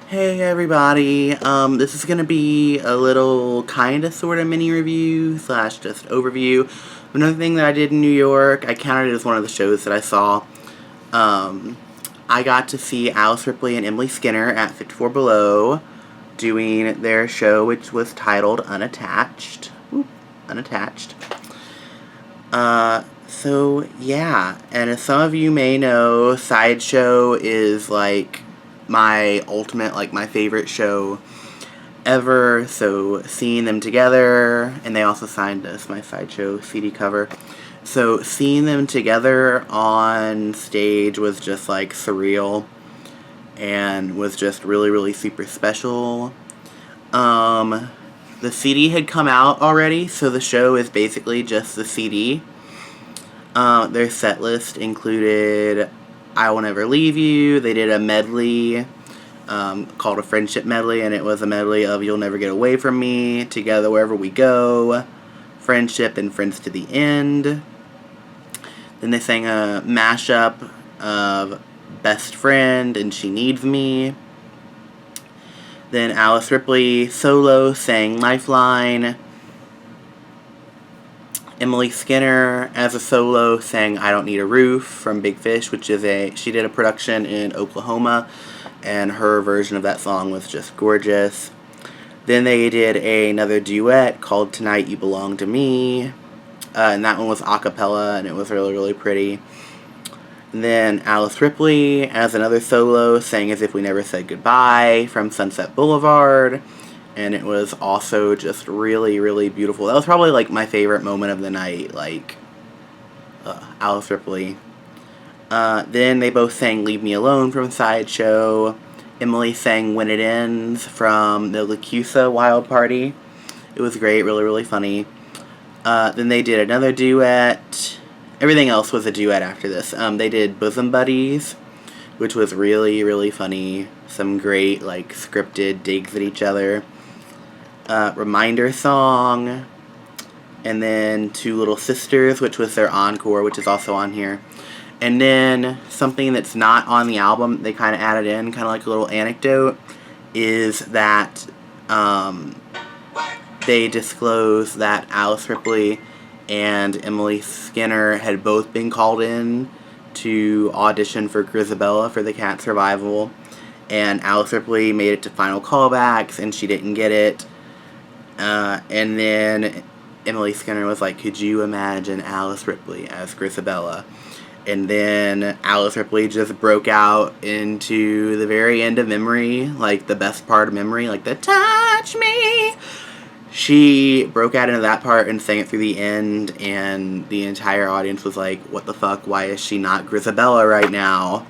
Hey everybody, this is gonna be a little kinda sorta mini review slash just overview. Another thing that I did in New York, I counted it as one of the shows that I saw. I got to see Alice Ripley and Emily Skinner at 54 Below doing their show, which was titled Unattached. Ooh, Unattached. So yeah, and as some of you may know, Sideshow is like my ultimate, like my favorite show ever, so seeing them together, and they also signed us my Sideshow CD cover, so seeing them together on stage was just like surreal, and was just really, really super special. The CD had come out already, so the show is basically just the CD. Their set list included I Will Never Leave You. They did a medley called a Friendship Medley, and it was a medley of You'll Never Get Away From Me, Together Wherever We Go, Friendship, and Friends to the End. Then they sang a mashup of Best Friend and She Needs Me. Then Alice Ripley solo sang Lifeline. Emily Skinner, as a solo, sang I Don't Need a Roof from Big Fish, which is she did a production in Oklahoma, and her version of that song was just gorgeous. Then they did another duet called Tonight You Belong to Me, and that one was a cappella, and it was really, really pretty. And then Alice Ripley, as another solo, sang As If We Never Said Goodbye from Sunset Boulevard, and it was also just really, really beautiful. That was probably, like, my favorite moment of the night, like, Alice Ripley. Then they both sang Leave Me Alone from Sideshow. Emily sang When It Ends from the Lacusa Wild Party. It was great, really, really funny. Then they did another duet. Everything else was a duet after this. They did Bosom Buddies, which was really, really funny. Some great, like, scripted digs at each other. Reminder Song. And then Two Little Sisters, which was their encore, which is also on here. And then something that's not on the album, they kind of added in, kind of like a little anecdote, is that they disclosed that Alice Ripley and Emily Skinner had both been called in to audition for Grisabella for the Cat Survival, and Alice Ripley made it to final callbacks, and she didn't get it. And then Emily Skinner was like, could you imagine Alice Ripley as Grisabella? And then Alice Ripley just broke out into the very end of Memory, like the best part of Memory, like the touch me. She broke out into that part and sang it through the end, and the entire audience was like, what the fuck, why is she not Grisabella right now?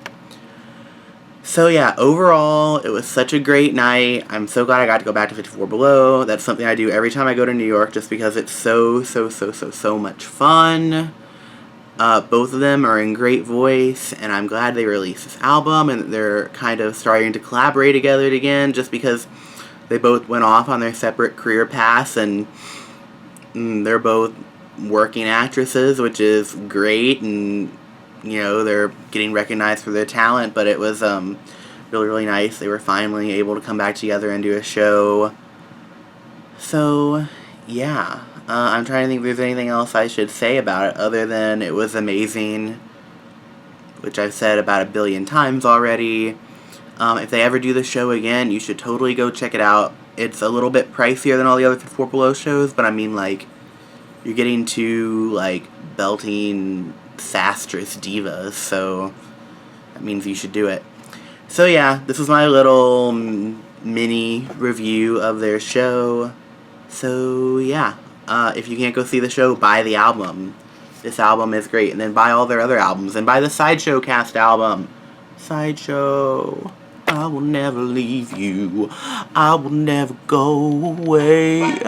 So yeah, overall, it was such a great night. I'm so glad I got to go back to 54 Below. That's something I do every time I go to New York, just because it's so much fun. Both of them are in great voice, and I'm glad they released this album, and they're kind of starting to collaborate together again, just because they both went off on their separate career paths, and they're both working actresses, which is great, and, you know, they're getting recognized for their talent, but it was really, really nice. They were finally able to come back together and do a show. So, yeah. I'm trying to think if there's anything else I should say about it, other than it was amazing, which I've said about 1 billion times already. If they ever do the show again, you should totally go check it out. It's a little bit pricier than all the other 54 Below shows, but I mean, like, you're getting two, like, belting, sastrous divas, so that means you should do it. So yeah, this was my little mini review of their show. So yeah, if you can't go see the show, buy the album. This album is great, and then buy all their other albums, and buy the Sideshow cast album. Sideshow, I will never leave you, I will never go away.